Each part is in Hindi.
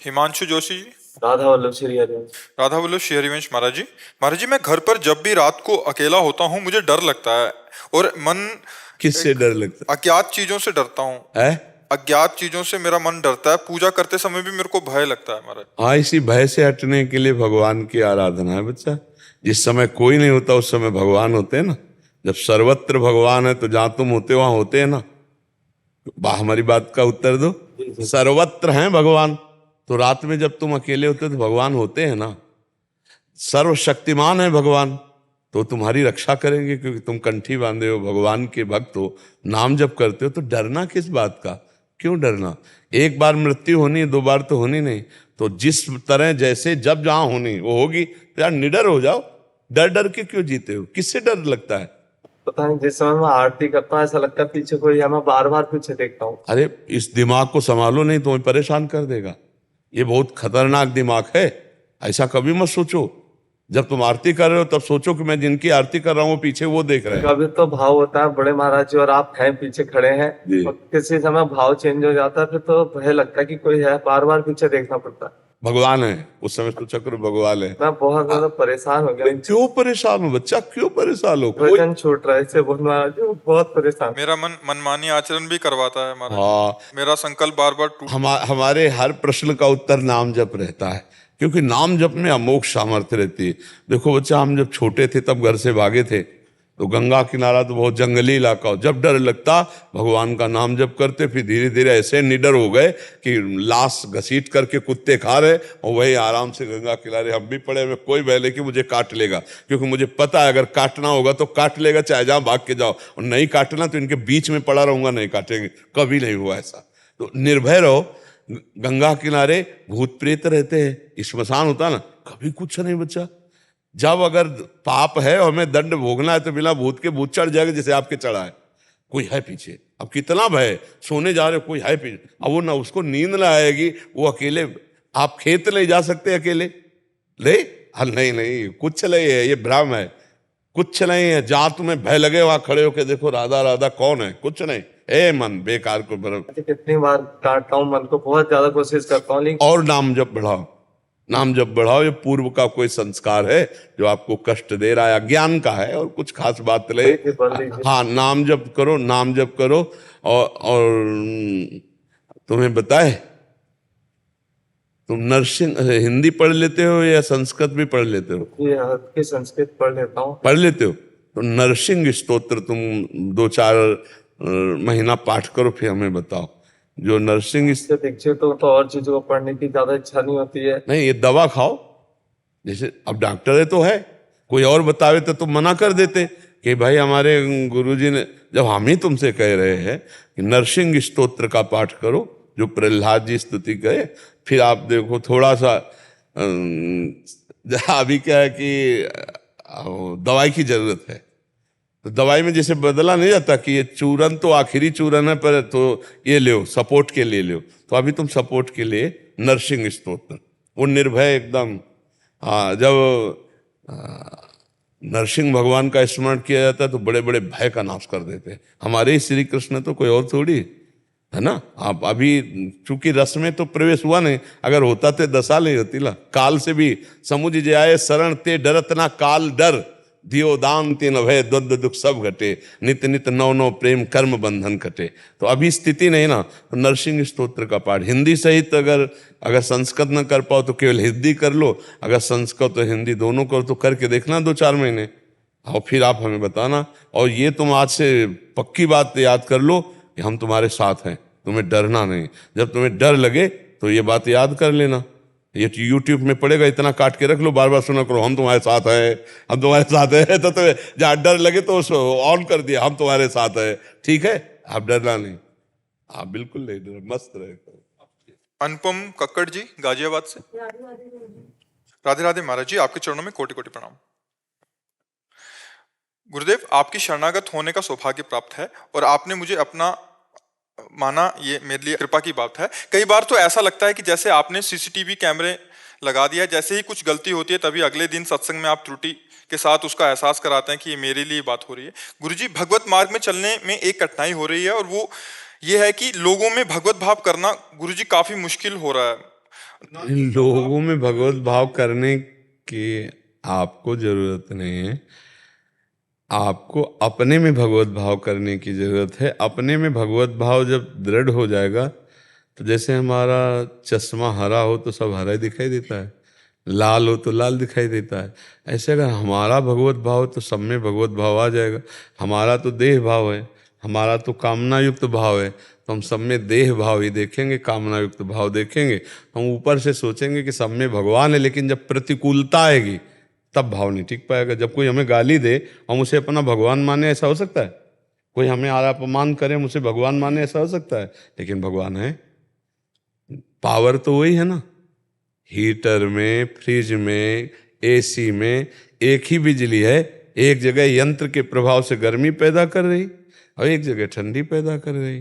हिमांशु जोशी जी। राधा वल्लभ श्री हरिवंश। राधा वल्लभ श्री हरिवंश महाराज जी। महाराज जी, मैं घर पर जब भी रात को अकेला होता हूँ मुझे डर लगता है और मन किससे डर लगता अज्ञात चीजों से डरता हूँ। है? अज्ञात चीजों से मेरा मन डरता है। पूजा करते समय भी मेरे को भय लगता है महाराज। हाँ, इसी भय से हटने के लिए भगवान की आराधना है बच्चा। जिस समय कोई नहीं होता उस समय भगवान होते हैं ना। जब सर्वत्र भगवान है तो जहां तुम होते वहां होते हैं ना। हमारी बात का उत्तर दो। सर्वत्र हैं भगवान, तो रात में जब तुम अकेले होते हो तो भगवान होते हैं ना। सर्वशक्तिमान है भगवान, तो तुम्हारी रक्षा करेंगे क्योंकि तुम कंठी बांधे हो, भगवान के भक्त हो, नाम जप करते हो। तो डरना किस बात का? क्यों डरना? एक बार मृत्यु होनी है, दो बार तो होनी नहीं। तो जिस तरह जैसे जब जहां होनी वो होगी, तो यार निडर हो जाओ। डर डर के क्यों जीते हो? किससे डर लगता है? पता नहीं, जिस समय मैं आरती करता हूँ ऐसा लगता है पीछे कोई है, मैं बार बार पीछे देखता हूँ। अरे इस दिमाग को संभालो, नहीं तो परेशान कर देगा। ये बहुत खतरनाक दिमाग है। ऐसा कभी मत सोचो। जब तुम आरती कर रहे हो तब सोचो कि मैं जिनकी आरती कर रहा हूँ पीछे वो देख रहे हैं। कभी तो भाव होता है बड़े महाराज जी और आप हैं पीछे खड़े हैं, जी। और किसी समय भाव चेंज हो जाता है, फिर तो भय लगता है कि कोई है, बार बार पीछे देखना पड़ता है। भगवान है उस समय तो चक्र भगवान है। मैं बहुत ज्यादा परेशान हो गया। क्यों परेशान हो बच्चा? क्यों परेशान हो? वजन छूट रहा है इससे, बहुत महाराज जी बहुत परेशान। मेरा मन मनमानी आचरण भी करवाता है महाराज। हाँ, मेरा संकल्प बार बार टूट। हमारे हर प्रश्न का उत्तर नाम जप रहता है, क्योंकि नाम जप में अमोघ सामर्थ्य रहती है। देखो बच्चा, हम जब छोटे थे तब घर से भागे थे, तो गंगा किनारा तो बहुत जंगली इलाका हो। जब डर लगता भगवान का नाम जप करते, फिर धीरे धीरे ऐसे निडर हो गए कि लाश घसीट करके कुत्ते खा रहे और वही आराम से गंगा किनारे हम भी पड़े हुए। कोई भय नहीं कि मुझे काट लेगा, क्योंकि मुझे पता है अगर काटना होगा तो काट लेगा, चाहे जहाँ भाग के जाओ। और नहीं काटना तो इनके बीच में पड़ा रहूंगा, नहीं काटेंगे। कभी नहीं हुआ ऐसा। तो निर्भय रहो। गंगा किनारे भूत प्रेत रहते हैं, श्मशान होता ना, कभी कुछ नहीं बच्चा। जब अगर पाप है और हमें दंड भोगना है तो बिना भूत के भूत चढ़ जाएगा, जैसे आपके चढ़ा है। कोई है पीछे, अब कितना भय, सोने जा रहे हो कोई है पीछे। अब वो ना उसको नींद ना आएगी, वो अकेले। आप खेत ले जा सकते अकेले ले? नहीं नहीं, कुछ नहीं है, ये भ्रम है। कुछ नहीं है। जहां तुम्हें भय लगे वहां खड़े होके देखो राधा राधा कौन है, कुछ नहीं। ए मन बेकार को भ्रम। कितनी बार काटता हूँ मन को, बहुत ज्यादा कोशिश करता हूँ, लेकिन और नाम जप बढ़ाओ, नाम जप बढ़ाओ। ये पूर्व का कोई संस्कार है जो आपको कष्ट दे रहा है, अज्ञान का है और कुछ खास बात नहीं। हाँ, नाम जप करो, नाम जप करो। और तुम्हें बताए, तुम नर्सिंग हिंदी पढ़ लेते हो या संस्कृत भी पढ़ लेते हो? ये हल्की संस्कृत पढ़ लेता हूँ। पढ़ लेते हो तो नरसिंह स्तोत्र तुम 2-4 महीना पाठ करो, फिर हमें बताओ। जो नरसिंह इससे दीक्षित तो और चीजों को पढ़ने की ज्यादा इच्छा नहीं होती है। नहीं, ये दवा खाओ। जैसे अब डॉक्टर है तो है, कोई और बतावे तो तुम मना कर देते कि भाई हमारे गुरुजी ने, जब हम ही तुमसे कह रहे हैं कि नरसिंह स्तोत्र का पाठ करो जो प्रहलाद जी स्तुति कहे, फिर आप देखो थोड़ा सा अभी क्या है कि दवाई की जरूरत है। तो दवाई में जैसे बदला नहीं जाता कि ये चूरन तो आखिरी चूरन है, पर तो ये ले सपोर्ट के लिए ले। तो अभी तुम सपोर्ट के लिए नरसिंह स्तोत्र, वो निर्भय एकदम। हाँ, जब नरसिंह भगवान का स्मरण किया जाता है तो बड़े बड़े भय का नाश कर देते हैं। हमारे ही श्री कृष्ण, तो कोई और थोड़ी है ना। आप अभी चूंकि रस में तो प्रवेश हुआ नहीं, अगर होता तो दशा नहीं होती ना। काल से भी समुझ जाए शरण ते डरत ना काल डर, दियो दान तीन भय द्वंद्व दुख सब घटे, नित नित नौ नौ प्रेम कर्म बंधन कटे। तो अभी स्थिति नहीं ना, तो नरसिंह स्तोत्र का पाठ हिंदी सहित, अगर संस्कृत न कर पाओ तो केवल हिंदी कर लो, अगर संस्कृत और हिंदी दोनों करो तो करके देखना 2-4 महीने, और फिर आप हमें बताना। और ये तुम आज से पक्की बात याद कर लो कि हम तुम्हारे साथ हैं, तुम्हें डरना नहीं। जब तुम्हें डर लगे तो ये बात याद कर लेना। ये YouTube में पड़ेगा, इतना काट के रख लो, बार बार सुना करो, हम तुम्हारे साथ हैं, हम तुम्हारे साथ हैं। तो तुम्हें जहाँ डर लगे तो उसको ऑन कर दिया, हम तुम्हारे साथ हैं। ठीक है, आप डरना नहीं, आप बिल्कुल नहीं डर, मस्त रहे। अनुपम कक्कड़ जी गाजियाबाद से। राधे राधे महाराज जी, आपके चरणों में कोटि कोटि प्रणाम। गुरुदेव, आपकी शरणागत होने का सौभाग्य प्राप्त है और आपने मुझे अपना माना, ये मेरे लिए कृपा की बात है। कई बार तो ऐसा लगता है कि जैसे आपने सीसीटीवी कैमरे लगा दिया, जैसे ही कुछ गलती होती है तभी अगले दिन सत्संग में आप त्रुटि के साथ उसका एहसास कराते हैं कि ये मेरे लिए बात हो रही है। गुरुजी, भगवत मार्ग में चलने में एक कठिनाई हो रही है और वो ये है कि लोगों में भगवत भाव करना गुरुजी काफी मुश्किल हो रहा है। इन लोगों में भगवत भाव करने की आपको जरूरत नहीं है, आपको अपने में भगवत भाव करने की जरूरत है। अपने में भगवत भाव जब दृढ़ हो जाएगा तो जैसे हमारा चश्मा हरा हो तो सब हरा ही दिखाई देता है, लाल हो तो लाल दिखाई देता है। ऐसे अगर हमारा भगवत भाव तो सब में भगवत भाव आ जाएगा। हमारा तो देह भाव है, हमारा तो कामना युक्त भाव है, तो हम सब में देह भाव ही देखेंगे, कामना युक्त भाव देखेंगे। हम ऊपर से सोचेंगे कि सब में भगवान है, लेकिन जब प्रतिकूलता आएगी तब भाव नहीं टिक पाएगा। जब कोई हमें गाली दे हम उसे अपना भगवान माने, ऐसा हो सकता है? कोई हमें अपमान करे हम उसे भगवान माने, ऐसा हो सकता है? लेकिन भगवान है। पावर तो वही है ना। हीटर में, फ्रिज में, एसी में एक ही बिजली है। एक जगह यंत्र के प्रभाव से गर्मी पैदा कर रही और एक जगह ठंडी पैदा कर रही।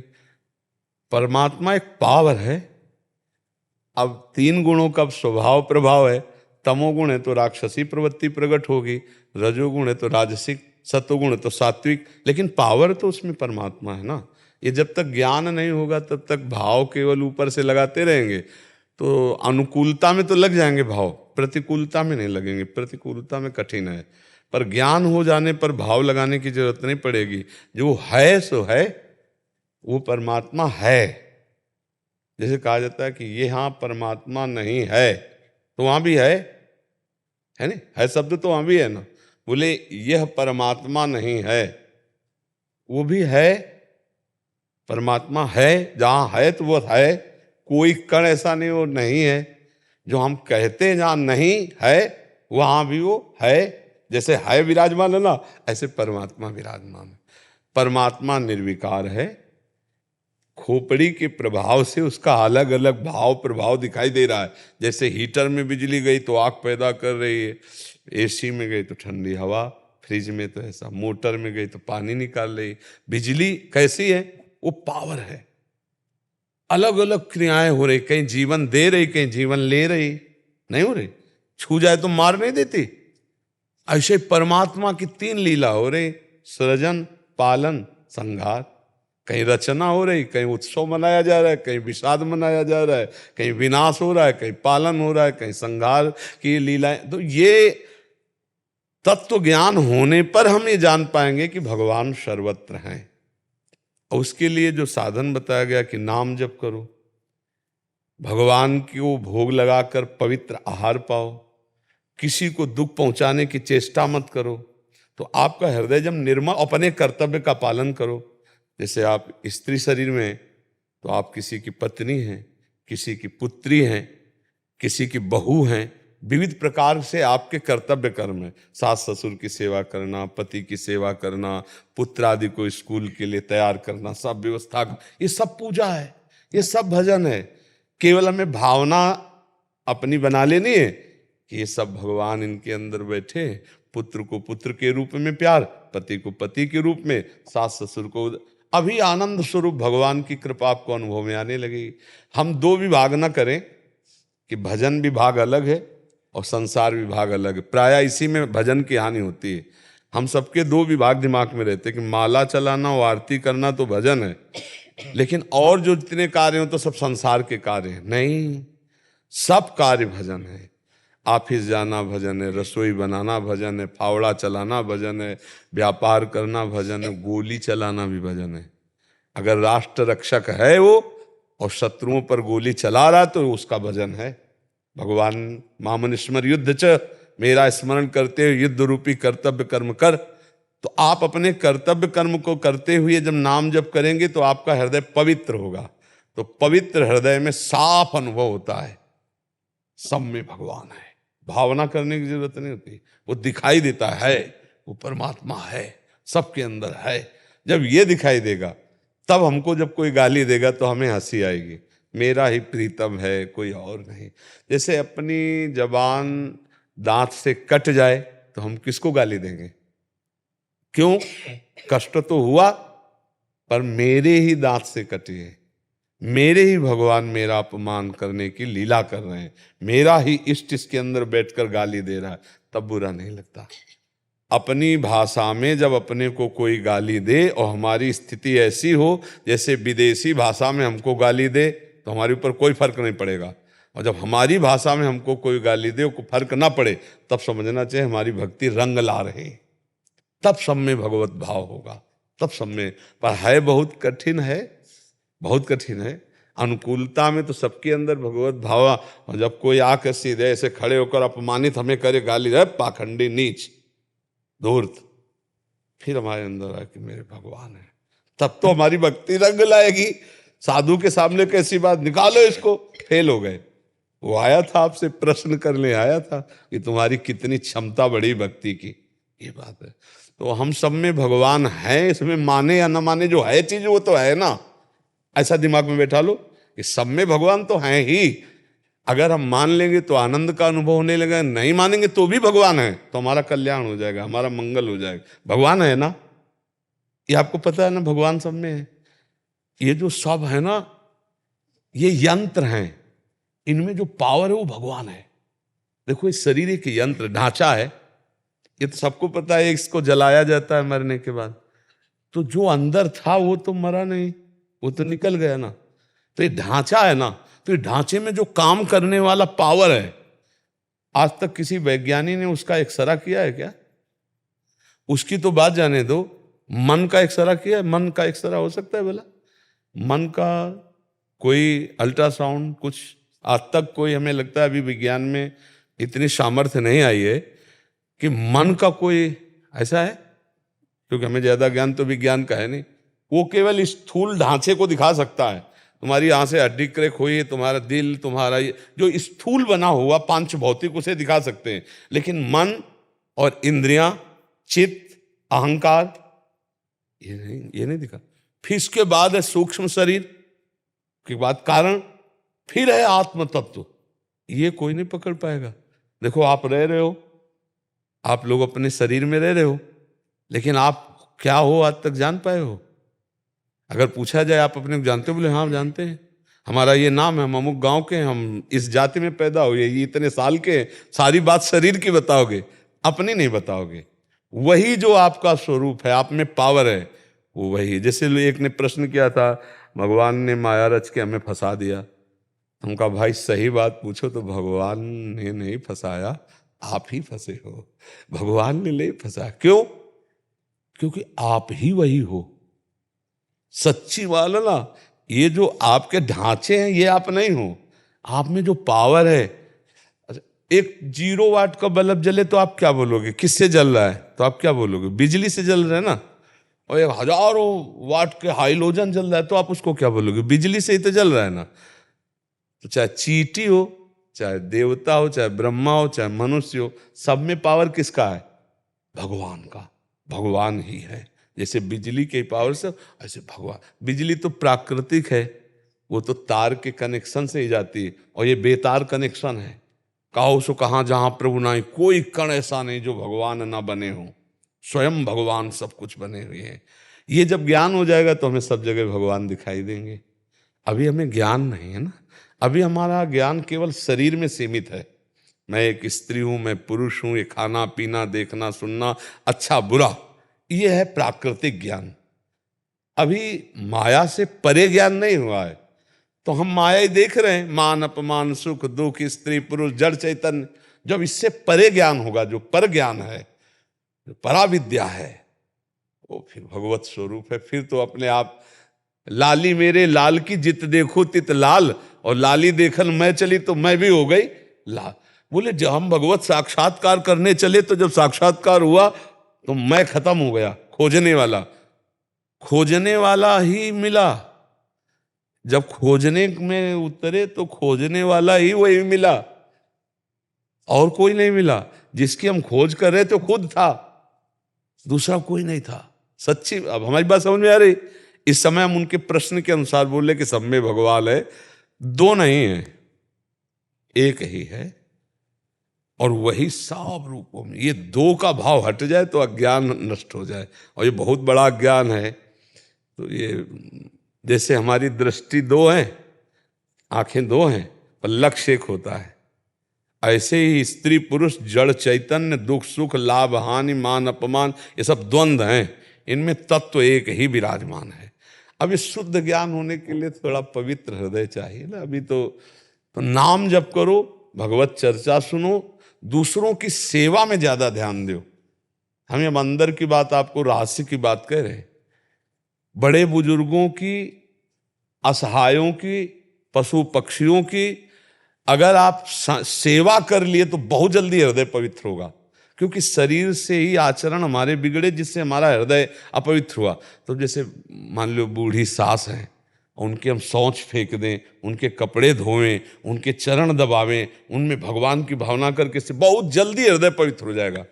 परमात्मा एक पावर है। अब 3 गुणों का स्वभाव प्रभाव है। तमोगुण है तो राक्षसी प्रवृत्ति प्रकट होगी, रजोगुण है तो राजसिक, सत्वगुण है तो सात्विक, लेकिन पावर तो उसमें परमात्मा है ना। ये जब तक ज्ञान नहीं होगा तब तक भाव केवल ऊपर से लगाते रहेंगे तो अनुकूलता में तो लग जाएंगे भाव, प्रतिकूलता में नहीं लगेंगे। प्रतिकूलता में कठिन है, पर ज्ञान हो जाने पर भाव लगाने की जरूरत नहीं पड़ेगी। जो है सो है, वो परमात्मा है। जैसे कहा जाता है कि ये हाँ परमात्मा नहीं है तो वहां भी है नहीं? है शब्द तो वहां भी है ना। बोले यह परमात्मा नहीं है, वो भी है। परमात्मा है, जहां है तो वो है। कोई कण ऐसा नहीं वो नहीं है। जो हम कहते हैं जहां नहीं है वहां भी वो है। जैसे है विराजमान है ना, ऐसे परमात्मा विराजमान है। परमात्मा निर्विकार है। खोपड़ी के प्रभाव से उसका अलग अलग भाव प्रभाव दिखाई दे रहा है। जैसे हीटर में बिजली गई तो आग पैदा कर रही है, एसी में गई तो ठंडी हवा, फ्रिज में तो ऐसा, मोटर में गई तो पानी निकाल रही। बिजली कैसी है? वो पावर है। अलग अलग क्रियाएं हो रही, कहीं जीवन दे रही, कहीं जीवन ले रही। नहीं हो रही? छू जाए तो मार नहीं देती। ऐसे परमात्मा की 3 लीला हो रही, सृजन, पालन, संहार। कहीं रचना हो रही, कहीं उत्सव मनाया जा रहा है, कहीं विषाद मनाया जा रहा है, कहीं विनाश हो रहा है, कहीं पालन हो रहा है, कहीं संहार की लीलाएं। तो ये तत्व ज्ञान होने पर हम ये जान पाएंगे कि भगवान सर्वत्र हैं। और उसके लिए जो साधन बताया गया कि नाम जप करो, भगवान को भोग लगाकर पवित्र आहार पाओ, किसी को दुख पहुंचाने की चेष्टा मत करो, तो आपका हृदय जब निर्मल, अपने कर्तव्य का पालन करो। जैसे आप स्त्री शरीर में तो आप किसी की पत्नी हैं, किसी की पुत्री हैं, किसी की बहू हैं, विविध प्रकार से आपके कर्तव्य कर्म है। सास ससुर की सेवा करना, पति की सेवा करना, पुत्र आदि को स्कूल के लिए तैयार करना, सब व्यवस्था, ये सब पूजा है, ये सब भजन है। केवल हमें भावना अपनी बना लेनी है कि ये सब भगवान इनके अंदर बैठे। पुत्र को पुत्र के रूप में प्यार, पति को पति के रूप में, सास ससुर को, अभी आनंद स्वरूप भगवान की कृपा आपको अनुभव में आने लगेगी। हम 2 विभाग न करें कि भजन विभाग अलग है और संसार विभाग अलग है। प्राय इसी में भजन की हानि होती है। हम सबके 2 विभाग दिमाग में रहते हैं कि माला चलाना और आरती करना तो भजन है, लेकिन और जो जितने कार्य हो तो सब संसार के कार्य हैं। नहीं, सब कार्य भजन है। ऑफिस जाना भजन है, रसोई बनाना भजन है, फावड़ा चलाना भजन है, व्यापार करना भजन है, गोली चलाना भी भजन है। अगर राष्ट्र रक्षक है वो और शत्रुओं पर गोली चला रहा तो उसका भजन है। भगवान मामन स्मर युद्ध च, मेरा स्मरण करते हुए युद्ध रूपी कर्तव्य कर्म कर। तो आप अपने कर्तव्य कर्म को करते हुए जब नाम जप करेंगे तो आपका हृदय पवित्र होगा। तो पवित्र हृदय में साफ अनुभव होता है सब में भगवान है। भावना करने की जरूरत नहीं होती, वो दिखाई देता है, वो परमात्मा है, सबके अंदर है। जब ये दिखाई देगा तब हमको जब कोई गाली देगा तो हमें हंसी आएगी, मेरा ही प्रीतम है, कोई और नहीं। जैसे अपनी जबान दांत से कट जाए तो हम किसको गाली देंगे? क्यों? कष्ट तो हुआ, पर मेरे ही दांत से कटी है, मेरे ही भगवान मेरा अपमान करने की लीला कर रहे हैं, मेरा ही इष्ट इसके अंदर बैठकर गाली दे रहा है, तब बुरा नहीं लगता। अपनी भाषा में जब अपने को कोई गाली दे और हमारी स्थिति ऐसी हो जैसे विदेशी भाषा में हमको गाली दे तो हमारे ऊपर कोई फर्क नहीं पड़ेगा। और जब हमारी भाषा में हमको कोई गाली दे, को फर्क ना पड़े, तब समझना चाहिए हमारी भक्ति रंग ला रही, तब सब में भगवत भाव होगा, तब सब में। पर है बहुत कठिन है, बहुत कठिन है। अनुकूलता में तो सबके अंदर भगवत भाव, और जब कोई आकर सीधे ऐसे खड़े होकर अपमानित हमें करे, गाली दे, पाखंडी, नीच, धूर्त, फिर हमारे अंदर आए कि मेरे भगवान है, तब तो हमारी भक्ति रंग लाएगी। साधु के सामने कैसी बात, निकालो इसको, फेल हो गए। वो आया था आपसे प्रश्न करने आया था कि तुम्हारी कितनी क्षमता बढ़ी भक्ति की, ये बात है। तो हम सब में भगवान है, इसमें माने या न माने, जो है चीज वो तो है ना, ऐसा दिमाग में बैठा लो कि सब में भगवान तो है ही। अगर हम मान लेंगे तो आनंद का अनुभव होने लगेगा, नहीं मानेंगे तो भी भगवान है, तो हमारा कल्याण हो जाएगा, हमारा मंगल हो जाएगा। भगवान है ना, ये आपको पता है ना, भगवान सब में है। ये जो सब है ना, ये यंत्र हैं, इनमें जो पावर है वो भगवान है। देखो इस शरीर एक यंत्र ढांचा है, ये तो सबको पता है, इसको जलाया जाता है मरने के बाद, तो जो अंदर था वो तो मरा नहीं, वो तो निकल गया ना। तो ये ढांचा है ना, तो ये ढांचे में जो काम करने वाला पावर है, आज तक किसी वैज्ञानिक ने उसका एक्सरा किया है क्या? उसकी तो बात जाने दो, मन का एक्सरा किया है? मन का एक्सरा हो सकता है भला? मन का कोई अल्ट्रासाउंड कुछ आज तक कोई, हमें लगता है अभी विज्ञान में इतनी सामर्थ्य नहीं आई है कि मन का कोई ऐसा है, क्योंकि हमें ज्यादा ज्ञान तो विज्ञान का है नहीं। वो केवल स्थूल ढांचे को दिखा सकता है, तुम्हारी यहाँ से हड्डी क्रैक हुई है, तुम्हारा दिल, तुम्हारा जो स्थूल बना हुआ पांच भौतिक, उसे दिखा सकते हैं, लेकिन मन और इंद्रियां, चित्त, अहंकार, ये नहीं दिखा। फिर इसके बाद है सूक्ष्म शरीर, के बाद कारण, फिर है आत्म तत्व, ये कोई नहीं पकड़ पाएगा। देखो आप रह रहे हो, आप लोग अपने शरीर में रह रहे हो, लेकिन आप क्या हो आज तक जान पाए हो? अगर पूछा जाए आप अपने को जानते हो? बोले हाँ जानते हैं, हमारा ये नाम है, हम अमुक गांव के हैं, हम इस जाति में पैदा हुए, ये इतने साल के। सारी बात शरीर की बताओगे, अपनी नहीं बताओगे। वही जो आपका स्वरूप है, आप में पावर है, वो वही। जैसे एक ने प्रश्न किया था, भगवान ने माया रच के हमें फंसा दिया। हम कहा भाई सही बात पूछो तो भगवान ने नहीं फंसाया, आप ही फंसे हो। भगवान ने नहीं फंसाया, क्यों? क्योंकि आप ही वही हो। सच्ची वाला ना, ये जो आपके ढांचे हैं ये आप नहीं हो, आप में जो पावर है। एक 0 वाट का बल्ब जले तो आप क्या बोलोगे? किससे जल रहा है? तो आप क्या बोलोगे? बिजली से जल रहा है ना। और एक 1000 वाट के हाइलोजन जल रहा है तो आप उसको क्या बोलोगे? बिजली से ही तो जल रहा है ना। तो चाहे चींटी हो, चाहे देवता हो, चाहे ब्रह्मा हो, चाहे मनुष्य हो, सब में पावर किसका है? भगवान का। भगवान ही है। जैसे बिजली के पावर से, ऐसे भगवान। बिजली तो प्राकृतिक है, वो तो तार के कनेक्शन से ही जाती है, और ये बेतार कनेक्शन है। कहो सो कहाँ जहां प्रभु नाई, कोई कण ऐसा नहीं जो भगवान ना बने हो। स्वयं भगवान सब कुछ बने हुए हैं। ये जब ज्ञान हो जाएगा तो हमें सब जगह भगवान दिखाई देंगे। अभी हमें ज्ञान नहीं है ना, अभी हमारा ज्ञान केवल शरीर में सीमित है। मैं एक स्त्री हूं, मैं पुरुष हूं, ये खाना पीना, देखना सुनना, अच्छा बुरा, ये है प्राकृतिक ज्ञान। अभी माया से परे ज्ञान नहीं हुआ है, तो हम माया ही देख रहे हैं, मान अपमान, सुख दुख, स्त्री पुरुष, जड़ चैतन्य। जब इससे परे ज्ञान होगा, जो पर ज्ञान है, जो पराविद्या है, वो फिर भगवत स्वरूप है। फिर तो अपने आप लाली मेरे लाल की जित देखो तित लाल, और लाली देखन मैं चली तो मैं भी हो गई लाल। बोले जब हम भगवत साक्षात्कार करने चले तो जब साक्षात्कार हुआ तो मैं खत्म हो गया, खोजने वाला ही मिला। जब खोजने में उतरे तो खोजने वाला ही वही मिला, और कोई नहीं मिला। जिसकी हम खोज कर रहे थे खुद था, दूसरा कोई नहीं था। सच्ची, अब हमारी बात समझ में आ रही? इस समय हम उनके प्रश्न के अनुसार बोले कि सब में भगवान है, दो नहीं है, एक ही है, और वही सब रूपों में। ये दो का भाव हट जाए तो अज्ञान नष्ट हो जाए, और ये बहुत बड़ा अज्ञान है। तो ये जैसे हमारी दृष्टि दो है, आंखें दो हैं, पर लक्ष्य एक होता है, ऐसे ही स्त्री पुरुष, जड़ चैतन्य, दुख सुख, लाभ हानि, मान अपमान, ये सब द्वंद्व हैं, इनमें तत्व एक ही विराजमान है। अब इस शुद्ध ज्ञान होने के लिए थोड़ा पवित्र हृदय चाहिए ना। अभी तो तो नाम जप करो, भगवत चर्चा सुनो, दूसरों की सेवा में ज्यादा ध्यान दो। हम अब अंदर की बात, आपको रहस्य की बात कह रहे हैं। बड़े बुजुर्गों की, असहायों की, पशु पक्षियों की अगर आप सेवा कर लिए तो बहुत जल्दी हृदय पवित्र होगा, क्योंकि शरीर से ही आचरण हमारे बिगड़े, जिससे हमारा हृदय अपवित्र हुआ। तो जैसे मान लो बूढ़ी सास है, उनके हम शौच फेंक दें, उनके कपड़े धोएं, उनके चरण दबावें, उनमें भगवान की भावना करके से बहुत जल्दी हृदय पवित्र हो जाएगा।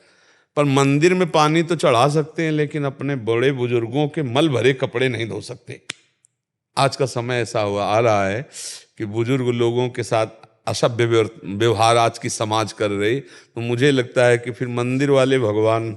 पर मंदिर में पानी तो चढ़ा सकते हैं, लेकिन अपने बड़े बुजुर्गों के मल भरे कपड़े नहीं धो सकते। आज का समय ऐसा हुआ आ रहा है कि बुजुर्ग लोगों के साथ असभ्य व्यवहार आज की समाज कर रही, तो मुझे लगता है कि फिर मंदिर वाले भगवान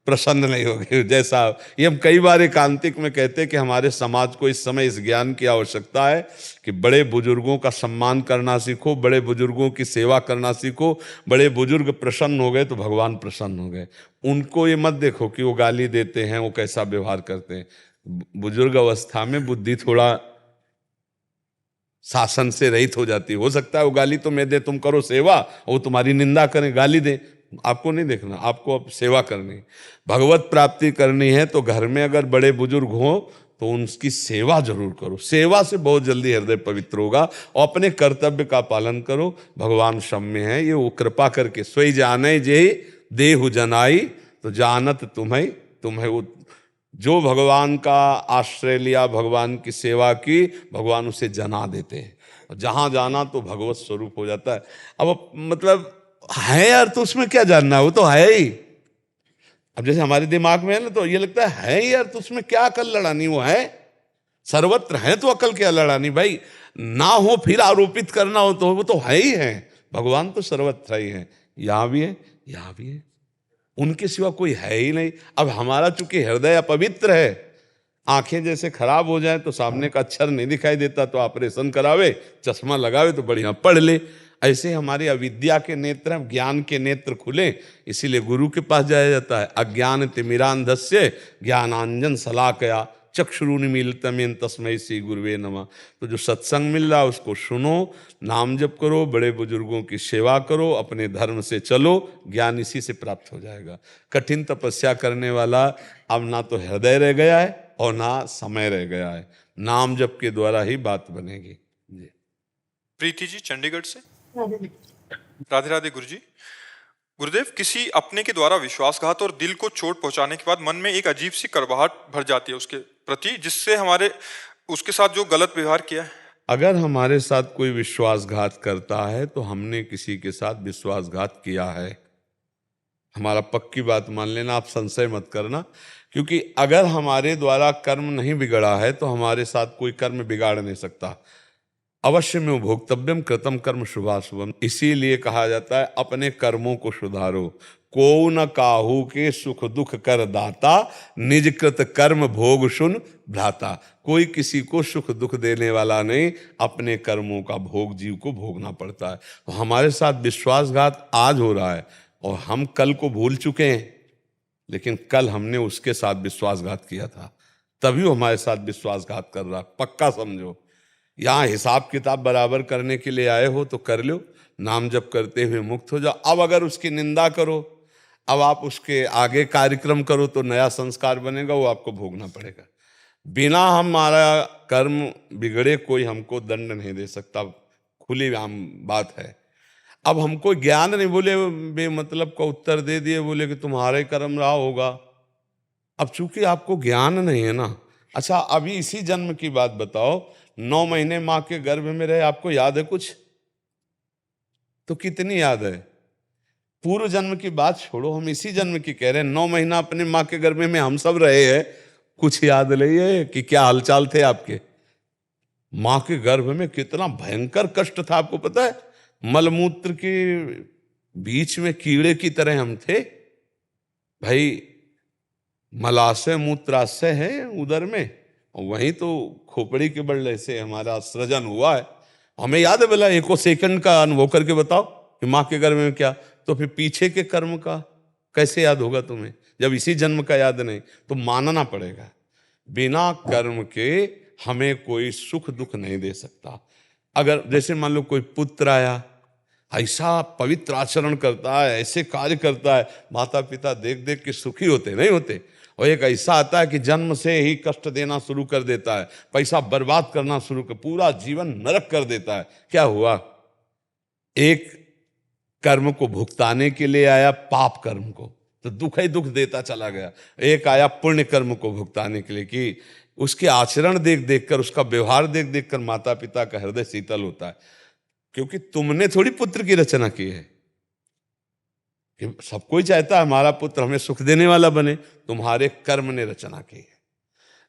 प्रसन्न नहीं हो गए। जैसा ये हम कई बार एकांतिक में कहते हैं कि हमारे समाज को इस समय इस ज्ञान की आवश्यकता है कि बड़े बुजुर्गों का सम्मान करना सीखो, बड़े बुजुर्गों की सेवा करना सीखो। बड़े बुजुर्ग प्रसन्न हो गए तो भगवान प्रसन्न हो गए। उनको ये मत देखो कि वो गाली देते हैं, वो कैसा व्यवहार करते हैं। बुजुर्ग अवस्था में बुद्धि थोड़ा शासन से रहित हो जाती है। हो सकता है वो गाली तो मैं दे, तुम करो सेवा, वो तुम्हारी निंदा करें, गाली दे, आपको नहीं देखना, आपको अब सेवा करनी, भगवत प्राप्ति करनी है। तो घर में अगर बड़े बुजुर्ग हो तो उनकी सेवा जरूर करो। सेवा से बहुत जल्दी हृदय पवित्र होगा। और अपने कर्तव्य का पालन करो। भगवान क्षम्य है, ये वो कृपा करके सोई जाने जे देहु जनाई, तो जानत तुम्हें वो जो भगवान का आश्रय लिया, भगवान की सेवा की, भगवान उसे जना देते हैं। जहां जाना तो भगवत स्वरूप हो जाता है। अब मतलब है यार, तो उसमें क्या जानना है, वो तो है ही। अब जैसे हमारे दिमाग में है ना, तो ये लगता है यार, तो उसमें क्या अकल लड़ानी, वो है सर्वत्र है, तो अकल क्या लड़ानी भाई। ना हो फिर आरोपित करना हो तो वो तो है ही है। भगवान तो सर्वत्र ही है, यहां भी है, यहां भी है, उनके सिवा कोई है ही नहीं। अब हमारा चूंकि हृदय अपवित्र है, आंखें जैसे खराब हो जाए तो सामने का अक्षर नहीं दिखाई देता तो ऑपरेशन करावे, चश्मा लगावे तो बढ़िया पढ़ ले। ऐसे हमारी अविद्या के नेत्र, ज्ञान के नेत्र खुले, इसीलिए गुरु के पास जाया जाता है। अज्ञान तिमिरांधस्य ज्ञानांजन शलाकया चक्षुरुन्मीलितमेन तस्मै श्री गुरुवे नमः। तो जो सत्संग मिल रहा है उसको सुनो, नाम जप करो, बड़े बुजुर्गों की सेवा करो, अपने धर्म से चलो, ज्ञान इसी से प्राप्त हो जाएगा। कठिन तपस्या करने वाला अब ना तो हृदय रह गया है और ना समय रह गया है। नाम जप के द्वारा ही बात बनेगी। जी। प्रीति जी चंडीगढ़ से। राधे राधे गुरु जी। गुरुदेव, किसी अपने के द्वारा विश्वासघात और दिल को चोट पहुंचाने के बाद मन में एक अजीब सी कड़वाहट भर जाती है उसके प्रति, जिससे हमारे उसके साथ जो गलत व्यवहार किया है। अगर हमारे साथ कोई विश्वासघात करता है तो हमने किसी के साथ विश्वासघात किया है। हमारा पक्की बात मान लेना, आप संशय मत करना, क्योंकि अगर हमारे द्वारा कर्म नहीं बिगड़ा है तो हमारे साथ कोई कर्म बिगाड़ नहीं सकता। अवश्य में भोक्तव्यम कृतम कर्म शुभाशुभम, इसीलिए कहा जाता है अपने कर्मों को सुधारो। को न काहू के सुख दुख कर दाता, निज कृत कर्म भोग सुन भ्राता। कोई किसी को सुख दुख देने वाला नहीं, अपने कर्मों का भोग जीव को भोगना पड़ता है। तो हमारे साथ विश्वासघात आज हो रहा है और हम कल को भूल चुके हैं, लेकिन कल हमने उसके साथ विश्वासघात किया था, तभी वो हमारे साथ विश्वासघात कर रहा। पक्का समझो, यहाँ हिसाब किताब बराबर करने के लिए आए हो तो कर लो, नाम जप करते हुए मुक्त हो जाओ। अब अगर उसकी निंदा करो, अब आप उसके आगे कार्यक्रम करो तो नया संस्कार बनेगा, वो आपको भोगना पड़ेगा। बिना हमारा कर्म बिगड़े कोई हमको दंड नहीं दे सकता, खुली आम बात है। अब हमको ज्ञान नहीं, बोले बेमतलब का उत्तर दे दिए, बोले कि तुम्हारे कर्म रहा होगा। अब चूंकि आपको ज्ञान नहीं है ना। अच्छा, अभी इसी जन्म की बात बताओ, 9 महीने माँ के गर्भ में रहे, आपको याद है कुछ? तो कितनी याद है? पूर्व जन्म की बात छोड़ो, हम इसी जन्म की कह रहे हैं। 9 महीना अपने माँ के गर्भ में हम सब रहे हैं, कुछ याद नहीं है कि क्या हालचाल थे आपके? माँ के गर्भ में कितना भयंकर कष्ट था, आपको पता है? मलमूत्र के बीच में कीड़े की तरह हम थे भाई। मलाशय मूत्राशय है उदर में, और वहीं तो खोपड़ी के बल से हमारा सृजन हुआ है। हमें याद है, बोला 1 सेकंड का अनुभव करके बताओ कि माँ के गर्भ में क्या। तो फिर पीछे के कर्म का कैसे याद होगा तुम्हें, जब इसी जन्म का याद नहीं? तो मानना पड़ेगा, बिना कर्म के हमें कोई सुख दुख नहीं दे सकता। अगर जैसे मान लो कोई पुत्र आया, ऐसा पवित्र आचरण करता है, ऐसे कार्य करता है, माता पिता देख देख के सुखी होते नहीं होते। और एक ऐसा आता है कि जन्म से ही कष्ट देना शुरू कर देता है, पैसा बर्बाद करना शुरू कर, पूरा जीवन नरक कर देता है। क्या हुआ? एक कर्म को भुगताने के लिए आया, पाप कर्म को, तो दुख ही दुख देता चला गया। एक आया पुण्य कर्म को भुगताने के लिए, कि उसके आचरण देख देख कर, उसका व्यवहार देख देख कर माता पिता का हृदय शीतल होता है। क्योंकि तुमने थोड़ी पुत्र की रचना की है, कि सब कोई चाहता है हमारा पुत्र हमें सुख देने वाला बने, तुम्हारे कर्म ने रचना की है।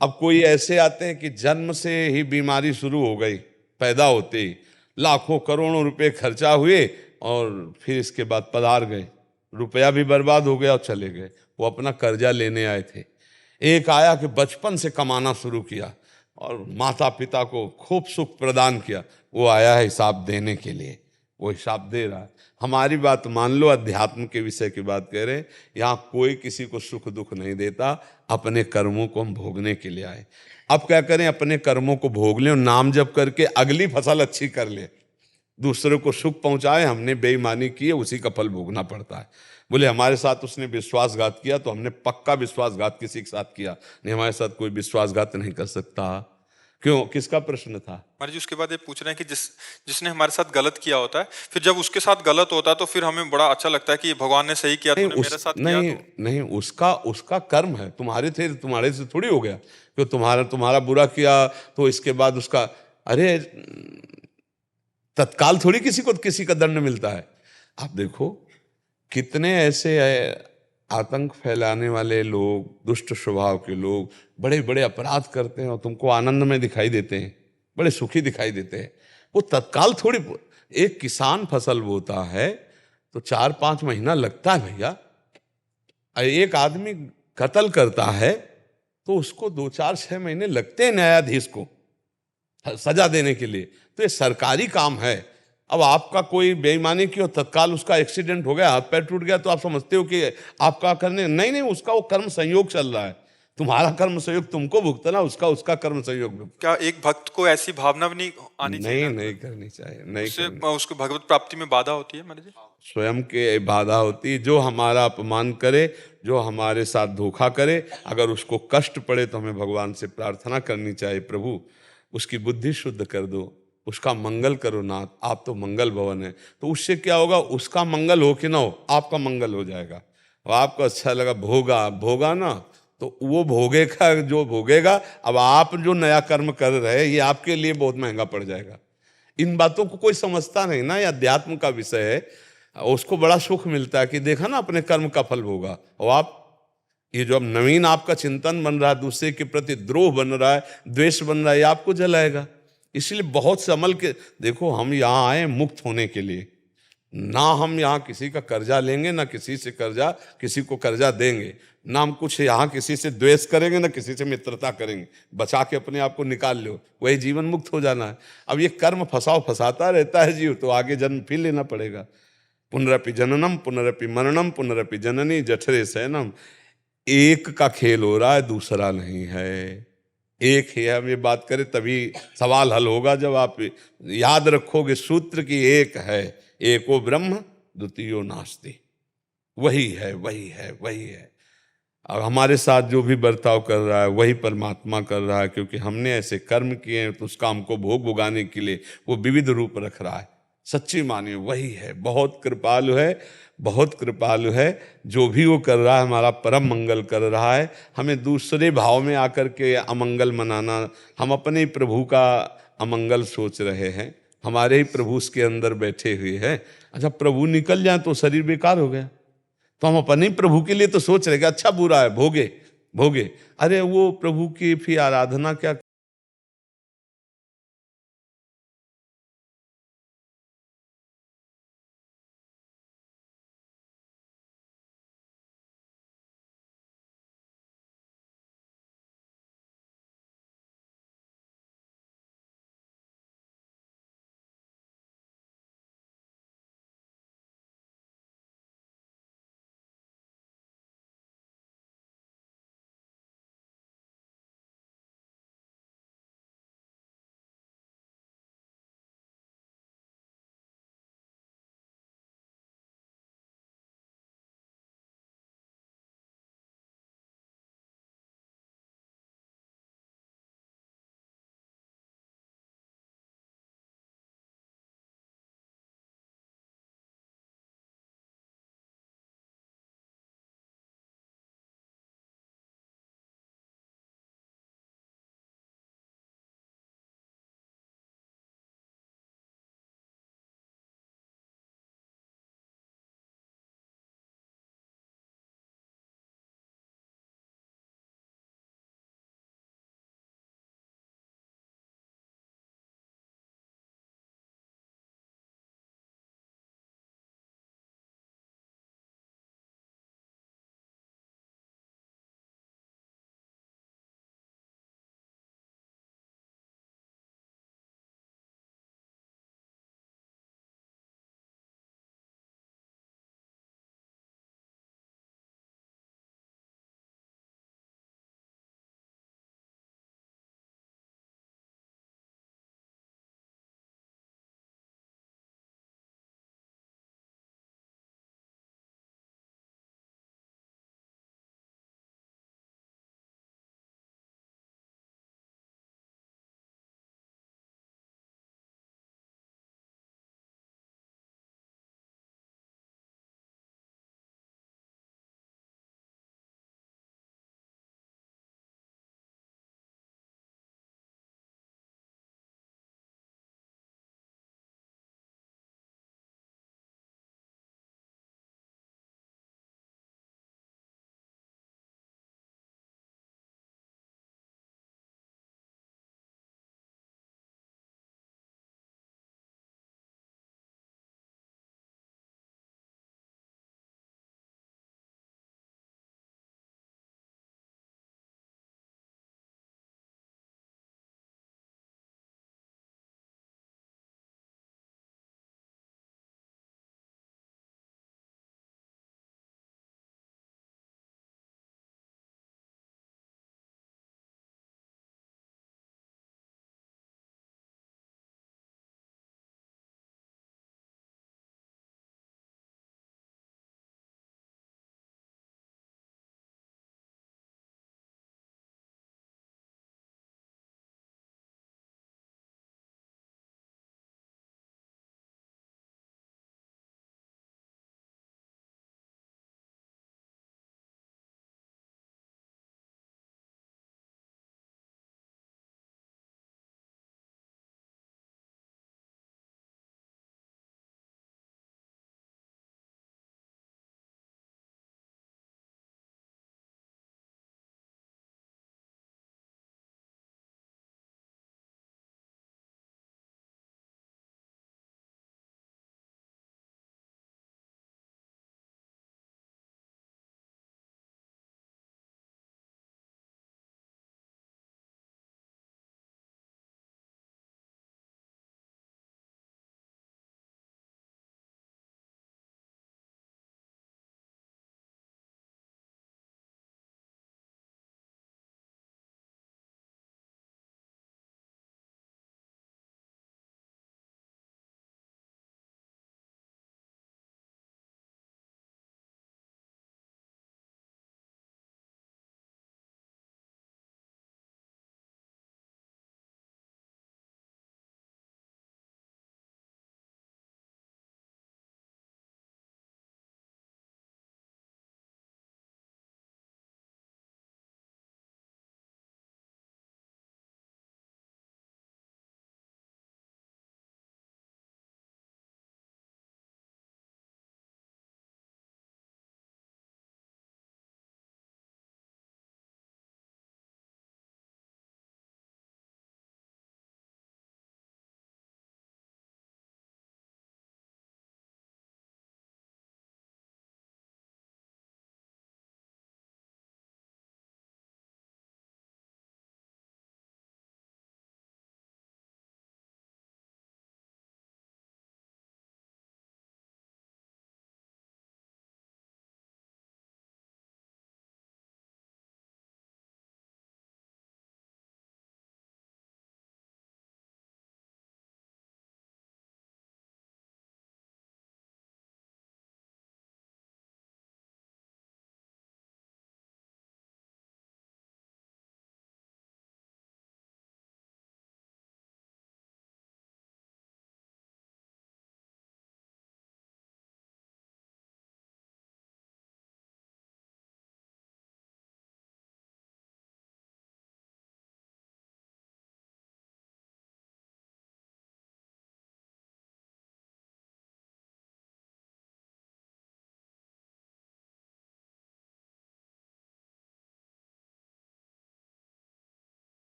अब कोई ऐसे आते हैं कि जन्म से ही बीमारी शुरू हो गई, पैदा होते ही लाखों करोड़ों रुपए खर्चा हुए और फिर इसके बाद पधार गए, रुपया भी बर्बाद हो गया और चले गए। वो अपना कर्जा लेने आए थे। एक आया कि बचपन से कमाना शुरू किया और माता पिता को खूब सुख प्रदान किया, वो आया है हिसाब देने के लिए, वो हिसाब दे रहा है। हमारी बात मान लो, अध्यात्म के विषय की बात कह रहे हैं। यहाँ कोई किसी को सुख दुख नहीं देता, अपने कर्मों को हम भोगने के लिए आए। अब क्या करें? अपने कर्मों को भोग लें और नाम जप करके अगली फसल अच्छी कर ले। दूसरे को सुख पहुंचाए, हमने बेईमानी की है, उसी का फल भोगना पड़ता है। बोले हमारे साथ उसने विश्वासघात किया तो हमने पक्का विश्वासघात किसी के साथ किया नहीं, हमारे साथ कोई विश्वासघात नहीं कर सकता। क्यों? किसका प्रश्न था? महाराज जी उसके बाद ये पूछ रहे हैं कि जिसने हमारे साथ गलत किया होता है, फिर जब उसके साथ गलत होता है तो फिर हमें बड़ा अच्छा लगता है कि भगवान ने सही किया, तूने मेरे साथ किया तो। नहीं, उसका कर्म है, तुम्हारे से थोड़ी हो गया। क्यों? तुम्हारा बुरा किया तो इसके बाद उसका, अरे तत्काल थोड़ी किसी का दंड मिलता है। आप देखो कितने ऐसे आतंक फैलाने वाले लोग, दुष्ट स्वभाव के लोग बड़े बड़े अपराध करते हैं और तुमको आनंद में दिखाई देते हैं, बड़े सुखी दिखाई देते हैं। वो तत्काल थोड़ी, एक किसान फसल बोता है तो 4-5 महीना लगता है भैया। एक आदमी कत्ल करता है तो उसको 2-4-6 महीने लगते हैं न्यायाधीश को सजा देने के लिए। तो ये सरकारी काम है। अब आपका कोई बेईमानी की और तत्काल उसका एक्सीडेंट हो गया, हाथ पैर टूट गया, तो आप समझते हो कि आपका करने, नहीं, उसका वो कर्म संयोग चल रहा है। तुम्हारा कर्म संयोग तुमको भुगतना, उसका कर्म संयोग। क्या एक भक्त को ऐसी भावना भी नहीं आनी चाहिए? नहीं करनी चाहिए, नहीं। उससे उसको भगवत प्राप्ति में बाधा होती है महाराज जी? स्वयं के बाधा होती है। जो हमारा अपमान करे, जो हमारे साथ धोखा करे, अगर उसको कष्ट पड़े तो हमें भगवान से प्रार्थना करनी चाहिए, प्रभु उसकी बुद्धि शुद्ध कर दो, उसका मंगल करो नाथ, आप तो मंगल भवन है। तो उससे क्या होगा? उसका मंगल हो कि ना हो, आपका मंगल हो जाएगा। और आपको अच्छा लगा, भोगा ना, तो वो भोगेगा जो भोगेगा। अब आप जो नया कर्म कर रहे हैं ये आपके लिए बहुत महंगा पड़ जाएगा। इन बातों को कोई समझता नहीं ना, ये अध्यात्म का विषय है। उसको बड़ा सुख मिलता है कि देखा ना अपने कर्म का फल भोगा। और आप ये जो अब नवीन आपका चिंतन बन रहा है, दूसरे के प्रति द्रोह बन रहा है, द्वेष बन रहा है, ये आपको जलाएगा। इसलिए बहुत संभल के देखो, हम यहाँ आए मुक्त होने के लिए, ना हम यहाँ किसी का कर्जा लेंगे, ना किसी से किसी को कर्जा देंगे, ना हम कुछ यहाँ किसी से द्वेष करेंगे, ना किसी से मित्रता करेंगे। बचा के अपने आप को निकाल लो, वही जीवन मुक्त हो जाना है। अब ये कर्म फंसाता रहता है जीव, तो आगे जन्म फिर लेना पड़ेगा। पुनरपि जननम पुनरपि मरणम पुनरपि जननी जठरे शयनम। एक का खेल हो रहा है, दूसरा नहीं है। एक ही हम ये बात करें तभी सवाल हल होगा, जब आप याद रखोगे सूत्र की एक है, एको ब्रह्म द्वितीयो नास्ति। वही है। अब हमारे साथ जो भी बर्ताव कर रहा है वही परमात्मा कर रहा है, क्योंकि हमने ऐसे कर्म किए हैं तो उसका हमको भोग भुगाने के लिए वो विविध रूप रख रहा है। सच्ची मानिए वही है, बहुत कृपालु है। जो भी वो कर रहा है हमारा परम मंगल कर रहा है। हमें दूसरे भाव में आकर के अमंगल मनाना, हम अपने प्रभु का अमंगल सोच रहे हैं, हमारे ही प्रभु उसके अंदर बैठे हुए हैं। अच्छा, प्रभु निकल जाए तो शरीर बेकार हो गया, तो हम अपने ही प्रभु के लिए तो सोच रहे कि अच्छा बुरा है भोगे। अरे वो प्रभु की फिर आराधना क्या